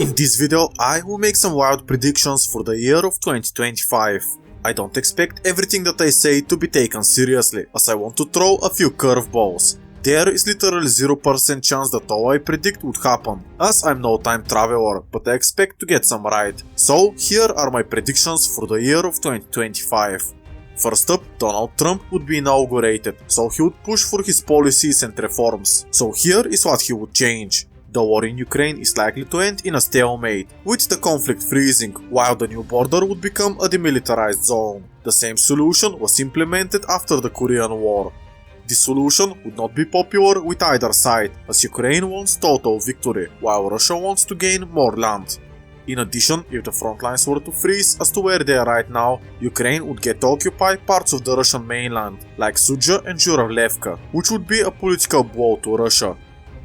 In this video, I will make some wild predictions for the year of 2025. I don't expect everything that I say to be taken seriously, as I want to throw a few curveballs. There is literally 0% chance that all I predict would happen, as I'm no time traveler, but I expect to get some right. So here are my predictions for the year of 2025. First up, Donald Trump would be inaugurated, so he would push for his policies and reforms. So here is what he would change. The war in Ukraine is likely to end in a stalemate, with the conflict freezing, while the new border would become a demilitarized zone. The same solution was implemented after the Korean War. This solution would not be popular with either side, as Ukraine wants total victory, while Russia wants to gain more land. In addition, if the front lines were to freeze as to where they are right now, Ukraine would get to occupy parts of the Russian mainland, like Sudzha and Zhuravlevka, which would be a political blow to Russia.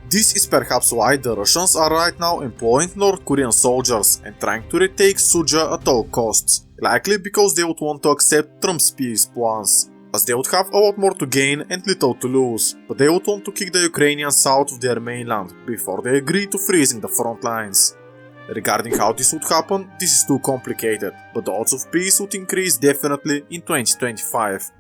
This is perhaps why the Russians are right now employing North Korean soldiers and trying to retake Sudzha at all costs, likely because they would want to accept Trump's peace plans, as they would have a lot more to gain and little to lose, but they would want to kick the Ukrainians out of their mainland before they agree to freezing the front lines. Regarding how this would happen, this is too complicated, but the odds of peace would increase definitely in 2025.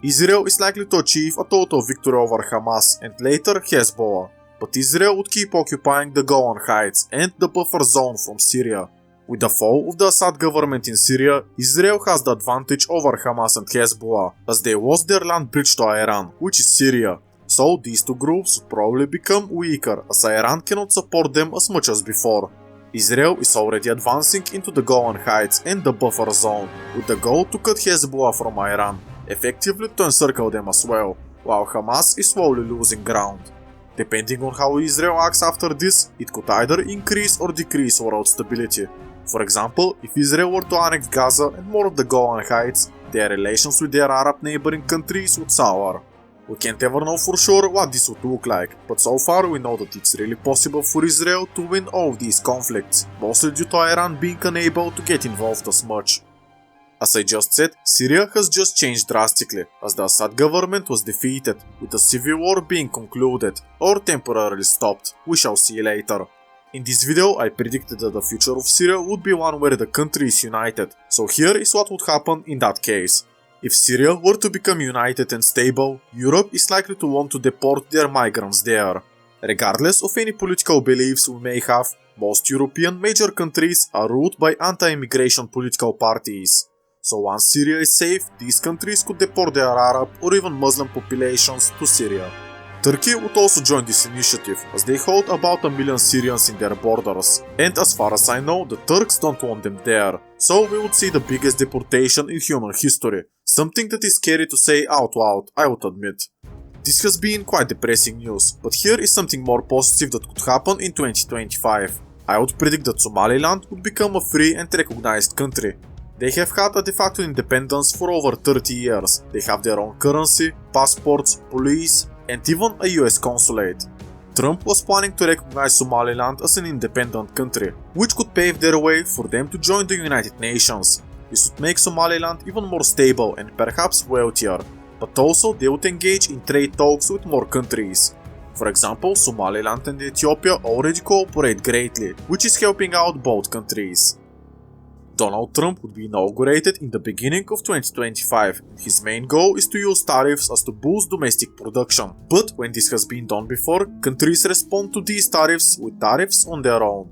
Israel is likely to achieve a total victory over Hamas and later Hezbollah, but Israel would keep occupying the Golan Heights and the buffer zone from Syria. With the fall of the Assad government in Syria, Israel has the advantage over Hamas and Hezbollah, as they lost their land bridge to Iran, which is Syria. So these two groups would probably become weaker, as Iran cannot support them as much as before. Israel is already advancing into the Golan Heights and the buffer zone, with the goal to cut Hezbollah from Iran, effectively to encircle them as well, while Hamas is slowly losing ground. Depending on how Israel acts after this, it could either increase or decrease world stability. For example, if Israel were to annex Gaza and more of the Golan Heights, their relations with their Arab neighboring countries would sour. We can't ever know for sure what this would look like, but so far we know that it's really possible for Israel to win all of these conflicts, mostly due to Iran being unable to get involved as much. As I just said, Syria has just changed drastically, as the Assad government was defeated, with the civil war being concluded, or temporarily stopped. We shall see later. In this video, I predicted that the future of Syria would be one where the country is united, so here is what would happen in that case. If Syria were to become united and stable, Europe is likely to want to deport their migrants there. Regardless of any political beliefs we may have, most European major countries are ruled by anti-immigration political parties. So once Syria is safe, these countries could deport their Arab or even Muslim populations to Syria. Turkey would also join this initiative, as they hold about 1 million Syrians in their borders, and as far as I know, the Turks don't want them there, so we would see the biggest deportation in human history, something that is scary to say out loud, I would admit. This has been quite depressing news, but here is something more positive that could happen in 2025. I would predict that Somaliland would become a free and recognized country. They have had a de facto independence for over 30 years, they have their own currency, passports, police, and even a US consulate. Trump was planning to recognize Somaliland as an independent country, which could pave their way for them to join the United Nations. This would make Somaliland even more stable and perhaps wealthier, but also they would engage in trade talks with more countries. For example, Somaliland and Ethiopia already cooperate greatly, which is helping out both countries. Donald Trump would be inaugurated in the beginning of 2025, and his main goal is to use tariffs as to boost domestic production. But when this has been done before, countries respond to these tariffs with tariffs on their own.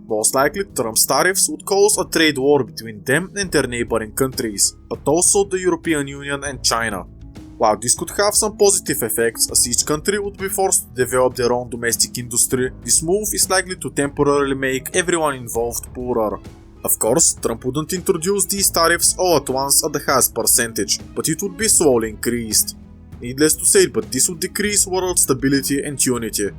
Most likely, Trump's tariffs would cause a trade war between them and their neighboring countries, but also the European Union and China. While this could have some positive effects, as each country would be forced to develop their own domestic industry, this move is likely to temporarily make everyone involved poorer. Of course, Trump wouldn't introduce these tariffs all at once at the highest percentage, but it would be slowly increased. Needless to say, but this would decrease world stability and unity.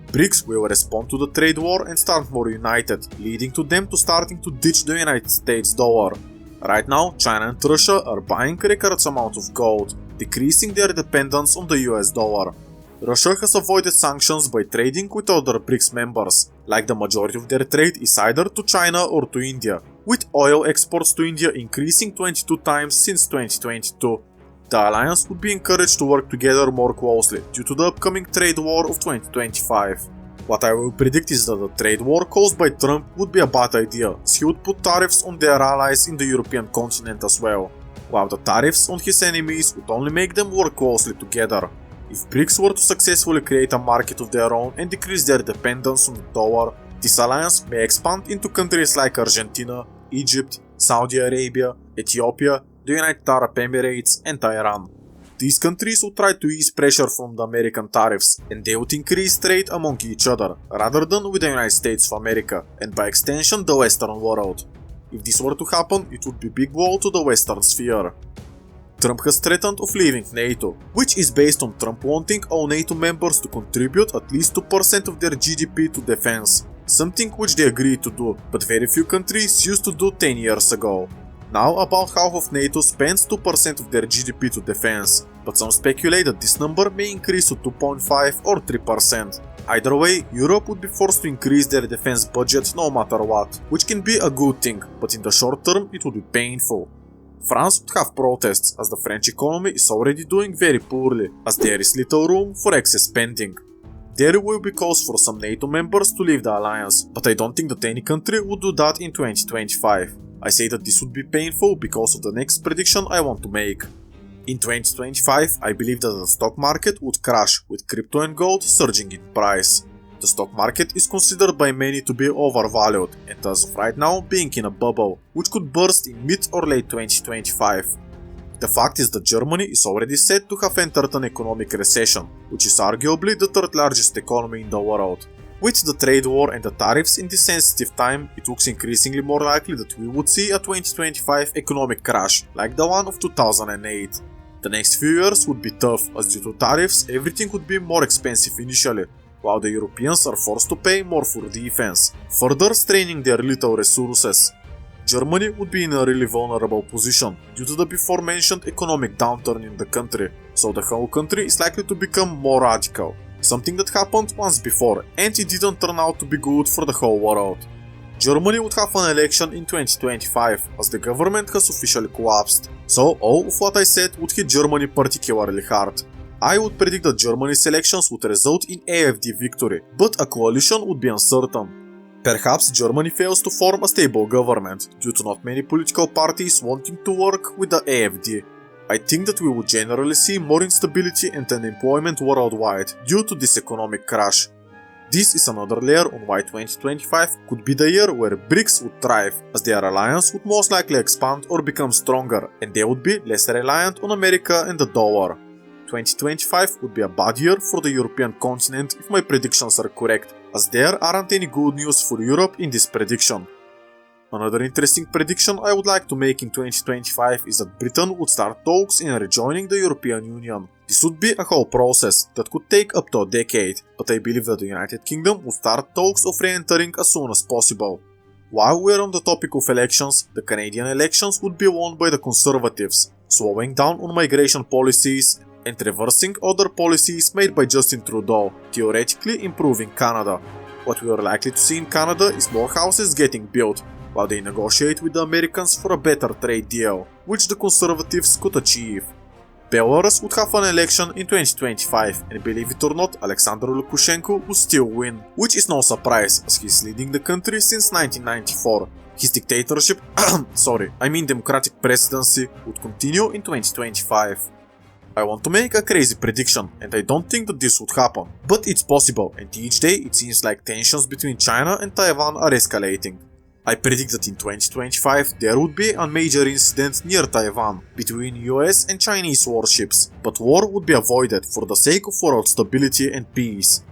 BRICS will respond to the trade war and start more united, leading to them to starting to ditch the United States dollar. Right now, China and Russia are buying record amounts of gold, decreasing their dependence on the US dollar. Russia has avoided sanctions by trading with other BRICS members, like the majority of their trade is either to China or to India, with oil exports to India increasing 22 times since 2022. The alliance would be encouraged to work together more closely due to the upcoming trade war of 2025. What I will predict is that the trade war caused by Trump would be a bad idea, as he would put tariffs on their allies in the European continent as well, while the tariffs on his enemies would only make them work closely together. If BRICS were to successfully create a market of their own and decrease their dependence on the dollar, this alliance may expand into countries like Argentina, Egypt, Saudi Arabia, Ethiopia, the United Arab Emirates and Iran. These countries would try to ease pressure from the American tariffs, and they would increase trade among each other, rather than with the United States of America, and by extension the Western world. If this were to happen, it would be big blow to the Western sphere. Trump has threatened of leaving NATO, which is based on Trump wanting all NATO members to contribute at least 2% of their GDP to defense, something which they agreed to do, but very few countries used to do 10 years ago. Now about half of NATO spends 2% of their GDP to defense, but some speculate that this number may increase to 2.5 or 3%. Either way, Europe would be forced to increase their defense budget no matter what, which can be a good thing, but in the short term it would be painful. France would have protests, as the French economy is already doing very poorly, as there is little room for excess spending. There will be calls for some NATO members to leave the alliance, but I don't think that any country would do that in 2025. I say that this would be painful because of the next prediction I want to make. In 2025, I believe that the stock market would crash, with crypto and gold surging in price. The stock market is considered by many to be overvalued, and as of right now being in a bubble, which could burst in mid or late 2025. The fact is that Germany is already said to have entered an economic recession, which is arguably the third largest economy in the world. With the trade war and the tariffs in this sensitive time, it looks increasingly more likely that we would see a 2025 economic crash, like the one of 2008. The next few years would be tough, as due to tariffs everything would be more expensive initially, while the Europeans are forced to pay more for defense, further straining their little resources. Germany would be in a really vulnerable position due to the before mentioned economic downturn in the country, so the whole country is likely to become more radical. Something that happened once before, and it didn't turn out to be good for the whole world. Germany would have an election in 2025, as the government has officially collapsed, so all of what I said would hit Germany particularly hard. I would predict that Germany's elections would result in AfD victory, but a coalition would be uncertain. Perhaps Germany fails to form a stable government, due to not many political parties wanting to work with the AfD. I think that we will generally see more instability and unemployment worldwide due to this economic crash. This is another layer on why 2025 could be the year where BRICS would thrive, as their alliance would most likely expand or become stronger, and they would be less reliant on America and the dollar. 2025 would be a bad year for the European continent if my predictions are correct, as there aren't any good news for Europe in this prediction. Another interesting prediction I would like to make in 2025 is that Britain would start talks in rejoining the European Union. This would be a whole process that could take up to a decade, but I believe that the United Kingdom would start talks of re-entering as soon as possible. While we're on the topic of elections, the Canadian elections would be won by the Conservatives, slowing down on migration policies and reversing other policies made by Justin Trudeau, theoretically improving Canada. What we are likely to see in Canada is more houses getting built, while they negotiate with the Americans for a better trade deal, which the Conservatives could achieve. Belarus would have an election in 2025, and believe it or not, Alexander Lukashenko would still win, which is no surprise as he's leading the country since 1994. His dictatorship, democratic presidency, would continue in 2025. I want to make a crazy prediction, and I don't think that this would happen, but it's possible, and each day it seems like tensions between China and Taiwan are escalating. I predict that in 2025 there would be a major incident near Taiwan between US and Chinese warships, but war would be avoided for the sake of world stability and peace.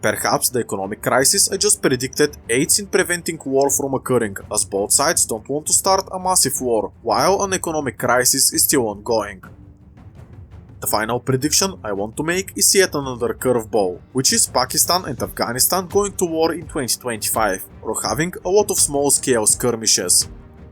Perhaps the economic crisis I just predicted aids in preventing war from occurring, as both sides don't want to start a massive war, while an economic crisis is still ongoing. The final prediction I want to make is yet another curveball, which is Pakistan and Afghanistan going to war in 2025, or having a lot of small-scale skirmishes.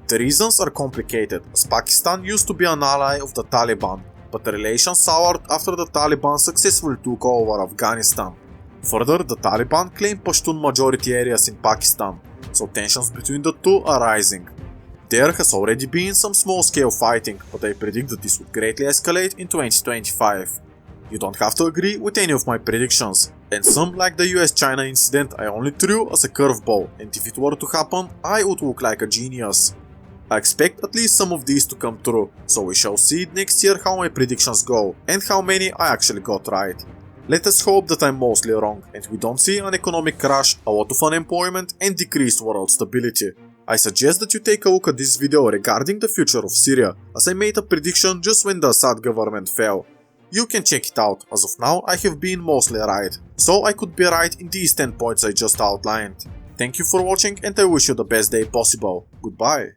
The reasons are complicated, as Pakistan used to be an ally of the Taliban, but the relations soured after the Taliban successfully took over Afghanistan. Further, the Taliban claim Pashtun majority areas in Pakistan, so tensions between the two are rising. There has already been some small-scale fighting, but I predict that this would greatly escalate in 2025. You don't have to agree with any of my predictions, and some, like the US-China incident, I only threw as a curveball, and if it were to happen, I would look like a genius. I expect at least some of these to come true, so we shall see next year how my predictions go, and how many I actually got right. Let us hope that I'm mostly wrong, and we don't see an economic crash, a lot of unemployment, and decreased world stability. I suggest that you take a look at this video regarding the future of Syria, as I made a prediction just when the Assad government fell. You can check it out, as of now I have been mostly right, so I could be right in these 10 points I just outlined. Thank you for watching, and I wish you the best day possible. Goodbye.